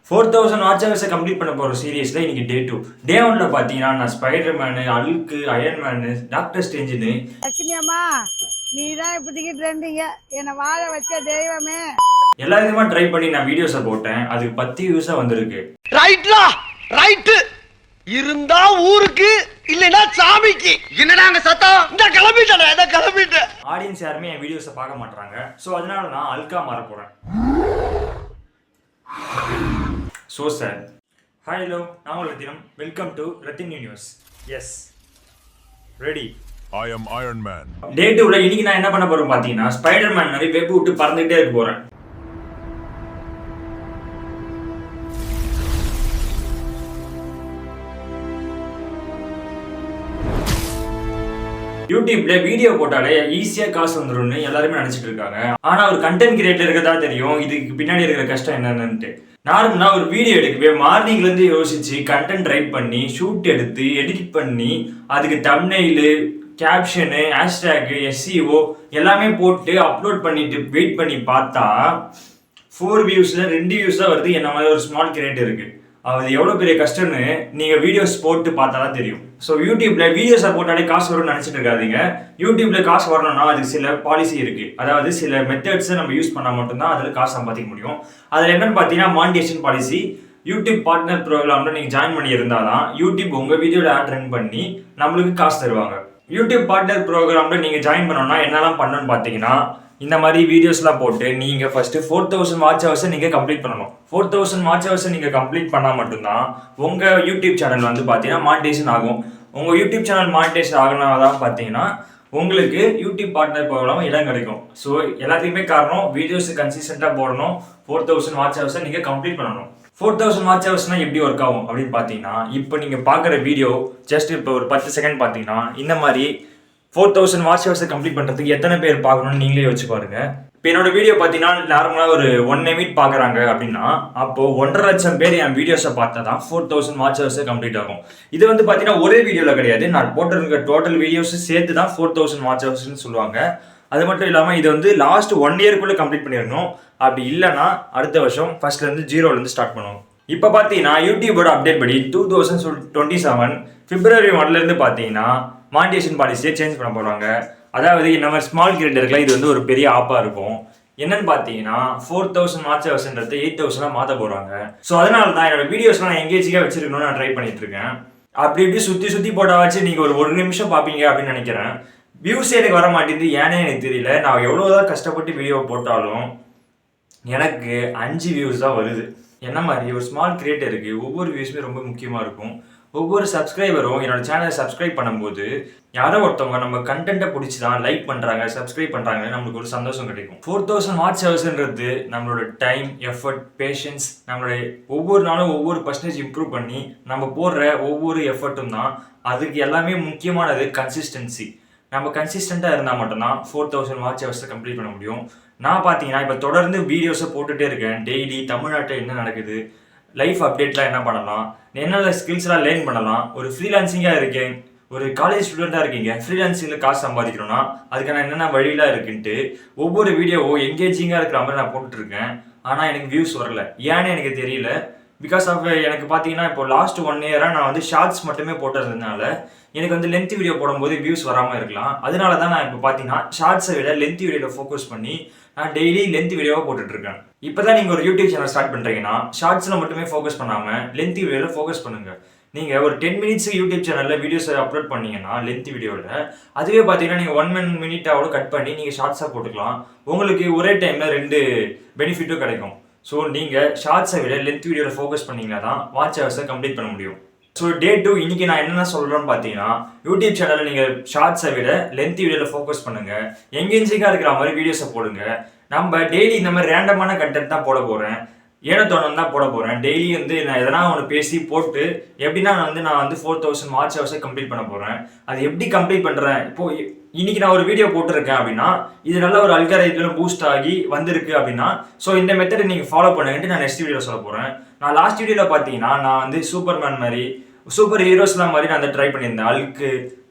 4000 watch ஹவர்ஸை complete பண்ண போகிற சீரியஸில் இன்னைக்கு டே 2. டே 1ல் பார்த்தீங்கன்னா நான் Spider Man, Hulk, Iron Man, Doctor ஸ்ட்ரேஞ்சுன்னு லட்சுமியம்மா நீ தான் இப்போதைக்கு ட்ரெண்டிங்க, என்னை வாழ வச்ச தெய்வமே. எல்லா விதமா ட்ரை பண்ணி நான் வீடியோஸை போட்டேன். அதுக்கு 10 வியூஸாக வந்திருக்கு. ரைட்லா ரைட்டு இருந்தா ஊருக்கு இல்லைன்னா சாமிக்கு. என்னடா அங்க சத்தம்? இந்த கிளம்பிட்டேன். ஆடியன்ஸ் யாருமே என் வீடியோஸை பார்க்க மாட்டாங்க. ஸோ அதனால நான் அல்கா மாற போகிறேன். ஸோ சார், ஹாய் ஹலோ, நான் உங்கள் Rathinam. Welcome to Rathin news. Yes, ready. I am Iron Man. Day 2ல இன்னைக்கு நான் என்ன பண்ண போறேன் பார்த்தீங்கன்னா, ஸ்பைடர் மேன் மாதிரி வெப் விட்டு பறந்துகிட்டே இருக்க போறேன். யூடியூப்ல வீடியோ போட்டாலே ஈஸியா காசு வந்துரும்னு எல்லாருமே நினைச்சிட்டு இருக்காங்க. ஆனா ஒரு கண்டென்ட் கிரியேட்டர் இருக்கதா தெரியும் இதுக்கு பின்னாடி இருக்கிற கஷ்டம் என்னன்னு. நார்மலா ஒரு வீடியோ எடுக்கவே மார்னிங்ல இருந்து யோசிச்சு கண்டென்ட் ரைட் பண்ணி ஷூட் எடுத்து எடிட் பண்ணி அதுக்கு தம்ப்நெயிலு, கேப்ஷனு, ஹேஷ்டேக், SEO எல்லாமே போட்டு அப்லோட் பண்ணிட்டு வெயிட் பண்ணி பார்த்தா 4 வியூஸ்ல 2 வியூஸ் தான் வருது. என்ன மாதிரி ஒரு ஸ்மால் கிரியேட்டர் இருக்கு. அது எவ்வளோ பெரிய கஷ்டம்னு நீங்கள் வீடியோஸ் போட்டு பார்த்தா தான் தெரியும். ஸோ யூடியூப்ல வீடியோஸை போட்டாலே காசு வரும்னு நினச்சிட்டு இருக்காதீங்க. யூடியூப்ல காசு வரணும்னா அதுக்கு சில பாலிசி இருக்குது. அதாவது சில மெத்தட்ஸை நம்ம யூஸ் பண்ணால் மட்டும்தான் அதில் காசு சம்பாதிக்க முடியும். அதில் என்னன்னு பார்த்தீங்கன்னா மானிட்டேஷன் பாலிசி. யூடியூப் பார்ட்னர் ப்ரோக்ராமில் நீங்கள் ஜாயின் பண்ணி இருந்தால் தான் யூடியூப் உங்கள் வீடியோவில் ஆட் ரன் பண்ணி நம்மளுக்கு காசு தருவாங்க. யூடியூப் பார்ட்னர் ப்ரோக்ராமில் நீங்கள் ஜாயின் பண்ணணும்னா என்னெல்லாம் பண்ணணும்னு பார்த்தீங்கன்னா, இந்த மாதிரி வீடியோஸ்லாம் போட்டு நீங்கள் ஃபஸ்ட்டு 4000 வாட்ச் ஹவர்ஸை நீங்கள் கம்ப்ளீட் பண்ணணும். 4000 வாட்ச் ஹவர்ஸை நீங்கள் கம்ப்ளீட் பண்ணால் மட்டும்தான் உங்கள் யூடியூப் சேனல் வந்து பார்த்தீங்கன்னா மானிட்டேஷன் ஆகும். உங்கள் யூடியூப் சேனல் மானிட்டேஷன் ஆகணும் தான் பார்த்தீங்கன்னா உங்களுக்கு யூடியூப் பார்ட்னர் ப்ரோக்ராம் இடம் கிடைக்கும். ஸோ எல்லாத்துக்குமே காரணம் வீடியோஸ் கன்சிஸ்டண்ட்டாக போடணும். 4000 வாட்ச் ஹவர்ஸை நீங்கள் கம்ப்ளீட் பண்ணணும். 4000 வாட்ச் ஹவர்ஸ்னால் எப்படி ஒர்க் ஆகும் அப்படின்னு பார்த்தீங்கன்னா, இப்போ நீங்கள் பார்க்குற வீடியோ ஜஸ்ட் இப்போ ஒரு 10 செகண்ட் பார்த்தீங்கன்னா இந்த மாதிரி 4000 வாட்ச் ஹவர்ஸை கம்ப்ளீட் பண்ணுறதுக்கு எத்தனை பேர் பார்க்கணும்னு நீங்களே வச்சு பாருங்க. இப்போ என்னோட வீடியோ பார்த்தீங்கன்னா நார்மலாக ஒரு 1 minute பார்க்குறாங்க அப்படின்னா அப்போது 1.5 லட்சம் பேர் என் வீடியோஸை பார்த்தா தான் 4000 வாட்ச் ஹவர்ஸை கம்ப்ளீட் ஆகும். இது வந்து பார்த்தீங்கன்னா ஒரே வீடியோவில் கிடையாது. நான் போட்டிருக்க டோட்டல் வீடியோஸ் சேர்த்து தான் 4000 வாட்ச் ஹவர்ஸ்ன்னு சொல்லுவாங்க. அது மட்டும் இல்லாமல் இது வந்து லாஸ்ட் 1 yearக்குள்ளே கம்ப்ளீட் பண்ணிடணும். அப்படி இல்லைன்னா அடுத்த வருஷம் ஃபர்ஸ்ட்லேருந்து 0லேருந்து ஸ்டார்ட் பண்ணுவோம். இப்போ பார்த்தீங்கன்னா யூடியூபோட அப்டேட் படி 2027 February 1லேருந்து பார்த்தீங்கன்னா மானிட்டேஷன் பாலிசியை சேஞ்ச் பண்ண போகிறாங்க. அதாவது நம்ம ஸ்மால் கிரியேட்டருக்குலாம் இது வந்து ஒரு பெரிய ஆப்பாக இருக்கும். என்னன்னு பார்த்தீங்கன்னா 4000 வாட்ச் ஹவர்ஸ்ன்றது 8000 மாற்ற போகிறாங்க. ஸோ அதனால தான் என்னோட வீடியோஸ்லாம் நான் எங்கேஜிக்காக வச்சிருக்கணும்னு நான் ட்ரை பண்ணிட்டு இருக்கேன். அப்படி இப்படி சுற்றி போட்டாச்சு நீங்கள் ஒரு நிமிஷம் பார்ப்பீங்க அப்படின்னு நினைக்கிறேன். வியூஸ் எனக்கு வர மாட்டேங்குது, ஏன்னே எனக்கு தெரியல. நான் எவ்வளோதான் கஷ்டப்பட்டு வீடியோ போட்டாலும் எனக்கு 5 வியூஸ் தான் வருது. என்ன மாதிரி ஒரு ஸ்மால் கிரியேட்டருக்கு ஒவ்வொரு வியூஸுமே ரொம்ப முக்கியமாக இருக்கும். ஒவ்வொரு சப்ஸ்கிரைபரும் என்னோட சேனலை சப்ஸ்கிரைப் பண்ணும்போது யாரோ ஒருத்தவங்க நம்ம கண்டென்ட்டை பிடிச்சி தான் லைக் பண்ணுறாங்க, சப்ஸ்கிரைப் பண்ணுறாங்கன்னு நம்மளுக்கு ஒரு சந்தோஷம் கிடைக்கும். 4000 வாட்ச் ஹவர்ஸ்ன்றது நம்மளோட டைம், எஃபர்ட், பேஷன்ஸ், நம்மளுடைய ஒவ்வொரு நாளும் ஒவ்வொரு பர்சன்டேஜ் இம்ப்ரூவ் பண்ணி நம்ம போடுற ஒவ்வொரு எஃபர்ட்டும் தான். அதுக்கு எல்லாமே முக்கியமானது கன்சிஸ்டன்சி. நம்ம கன்சிஸ்டண்ட்டாக இருந்தால் மட்டும்தான் 4000 வாட்ச் ஹவர்ஸை கம்ப்ளீட் பண்ண முடியும். நான் பார்த்தீங்கன்னா இப்போ தொடர்ந்து வீடியோஸை போட்டுகிட்டே இருக்கேன். டெய்லி தமிழ்நாட்டில் என்ன நடக்குது, லைஃப் அப்டேட்லாம் என்ன பண்ணலாம், என்னென்ன ஸ்கில்ஸ்லாம் லேர்ன் பண்ணலாம். ஒரு ஃப்ரீலான்சிங்காக இருக்கேன், ஒரு காலேஜ் ஸ்டூடெண்ட்டாக இருக்கீங்க, ஃப்ரீலான்சிங்கில் காசு சம்பாதிக்கணும்னா அதுக்கான என்னென்ன வழியெலாம் இருக்குன்ட்டு ஒவ்வொரு வீடியோவும் எங்கேஜிங்காக இருக்கிற மாதிரி நான் போட்டுட்ருக்கேன். ஆனால் எனக்கு வியூஸ் வரல, ஏன்னு எனக்கு தெரியல. பிகாஸ் ஆஃப் எனக்கு பார்த்தீங்கன்னா இப்போ லாஸ்ட் 1 year நான் வந்து ஷார்ட்ஸ் மட்டுமே போட்டதுனால எனக்கு வந்து லென்த் வீடியோ போடும்போது வியூஸ் வராமல் இருக்கலாம். அதனால தான் நான் இப்போ பார்த்தீங்கன்னா ஷார்ட்ஸை விட லென்த் வீடியோவில் ஃபோக்கஸ் பண்ணி நான் டெய்லி லென்த் வீடியோவாக போட்டுட்ருக்கேன். இப்போ தான் நீங்கள் ஒரு யூடியூப் சேனல் ஸ்டார்ட் பண்ணுறீங்கன்னா ஷார்ட்ஸில் மட்டுமே ஃபோக்கஸ் பண்ணாமல் லென்த் வீடியோவில் ஃபோக்கஸ் பண்ணுங்கள். நீங்கள் ஒரு 10 minutes யூடியூப் சேனலில் வீடியோஸை அப்லோட் பண்ணீங்கன்னா லென்த் வீடியோவில், அதுவே பார்த்தீங்கன்னா நீங்கள் 1 minute கட் பண்ணி நீங்கள் ஷார்ட்ஸாக போட்டுக்கலாம். உங்களுக்கு ஒரே டைமில் 2 பெனிஃபிட்டும் கிடைக்கும். ஸோ நீங்கள் ஷார்ட்ஸை விட லென்த் வீடியோவில் ஃபோக்கஸ் பண்ணிங்கன்னா தான் வாட்ச் ஹவர்ஸை கம்ப்ளீட் பண்ண முடியும். ஸோ டே 2 இன்றைக்கி நான் என்னென்ன சொல்கிறேன்னு பார்த்தீங்கன்னா, யூடியூப் சேனலில் நீங்கள் ஷார்ட்ஸை விட லென்த் வீடியோவில் ஃபோக்கஸ் பண்ணுங்கள். எங்கேஜிங்காக இருக்கிற மாதிரி வீடியோஸை போடுங்க. நம்ம டெய்லி இந்த மாதிரி ரேண்டமான கண்டென்ட் தான் போட போகிறேன், ஏனத்தோணம் தான் போட போகிறேன். டெய்லி வந்து நான் எதனா ஒன்று பேசி போட்டு எப்படின்னா நான் வந்து 4000 வாட்ச் ஹவர்ஸை கம்ப்ளீட் பண்ண போகிறேன். அது எப்படி கம்ப்ளீட் பண்ணுறேன், இப்போது இன்னைக்கு நான் ஒரு வீடியோ போட்டிருக்கேன் அப்படின்னா இது நல்ல ஒரு அல்காரிதம் பூஸ்ட் ஆகி வந்திருக்கு அப்படின்னா ஸோ இந்த மெத்தடை நீங்கள் ஃபாலோ பண்ணுங்கன்ட்டு நான் நெக்ஸ்ட் வீடியோ சொல்ல போகிறேன். நான் லாஸ்ட் வீடியோவில் பார்த்தீங்கன்னா நான் வந்து சூப்பர்மேன் மாதிரி சூப்பர் ஹீரோஸ்லாம் மாதிரி நான் ட்ரை பண்ணியிருந்தேன். Hulk,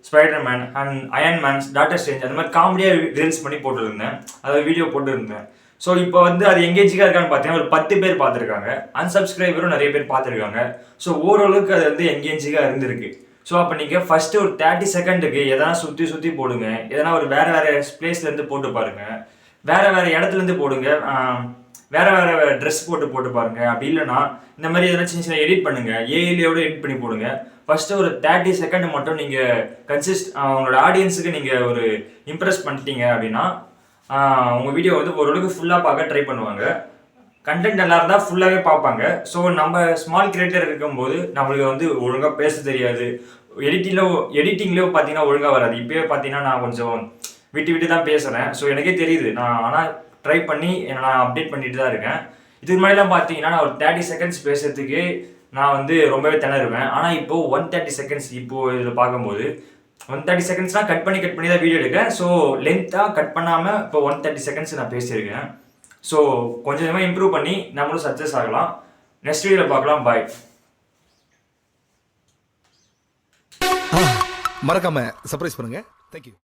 Spider Man and Iron Man, Doctor Strange அந்த மாதிரி காமெடியாக ரீல்ஸ் பண்ணி போட்டுருந்தேன், அதாவது வீடியோ போட்டுருந்தேன். ஸோ இப்போ வந்து அது எங்கேஜிங்காக இருக்கான்னு பார்த்தீங்கன்னா ஒரு 10 பேர் பார்த்துருக்காங்க, அன்சப்ஸ்கிரைபரும் நிறைய பேர் பார்த்துருக்காங்க. ஸோ ஓரளவுக்கு அது வந்து எங்கேஜிங்காக இருந்திருக்கு. ஸோ அப்போ நீங்கள் ஃபஸ்ட்டு ஒரு 30 செகண்டுக்கு எதனா சுற்றி போடுங்க, எதனா ஒரு வேறு பிளேஸ்லேருந்து போட்டு பாருங்கள், வேறு இடத்துலேருந்து போடுங்க, வேறு ட்ரெஸ் போட்டு பாருங்க. அப்படி இல்லைனா இந்த மாதிரி எதனா சின்ன எடிட் பண்ணுங்கள், ஏஐலியோட எடிட் பண்ணி போடுங்க. ஃபஸ்ட்டு ஒரு 30 செகண்ட் மட்டும் நீங்கள் உங்களோட ஆடியன்ஸுக்கு நீங்கள் ஒரு இம்ப்ரெஸ் பண்ணிட்டீங்க அப்படின்னா உங்கள் வீடியோ வந்து ஓரளவுக்கு ஃபுல்லாக பார்க்க ட்ரை பண்ணுவாங்க. கண்டென்ட் நல்லா இருந்தால் ஃபுல்லாகவே பார்ப்பாங்க. ஸோ நம்ம ஸ்மால் கிரியேட்டர் இருக்கும்போது நம்மளுக்கு வந்து ஒழுங்காக பேச தெரியாது, எடிட்டிங்லேயோ பார்த்தீங்கன்னா ஒழுங்காக வராது. இப்போயே பார்த்தீங்கன்னா நான் கொஞ்சம் விட்டு தான் பேசுகிறேன். ஸோ எனக்கே தெரியுது, நான் ஆனால் ட்ரை பண்ணி நான் அப்டேட் பண்ணிட்டு தான் இருக்கேன். இதுக்கு முன்னாடிலாம் பார்த்தீங்கன்னா நான் ஒரு 30 செகண்ட்ஸ் பேசுறதுக்கு நான் வந்து ரொம்பவே திணறுவேன். ஆனால் இப்போது 130 செகண்ட்ஸ் இப்போது இதில் பார்க்கும்போது 130 செகண்ட்ஸ்லாம் கட் பண்ணி தான் வீடியோ எடுக்கிறேன். ஸோ லென்த்தாக கட் பண்ணாமல் இப்போ 130 செகண்ட்ஸ் நான் பேசியிருக்கேன். ஸோ கொஞ்சமாக இம்ப்ரூவ் பண்ணி நம்மளும் சக்ஸஸ் ஆகலாம். நெக்ஸ்ட் வீடியோவில் பார்க்கலாம். பாய். மறக்காம சர்ப்ரைஸ் பண்ணுங்க. தேங்க்யூ.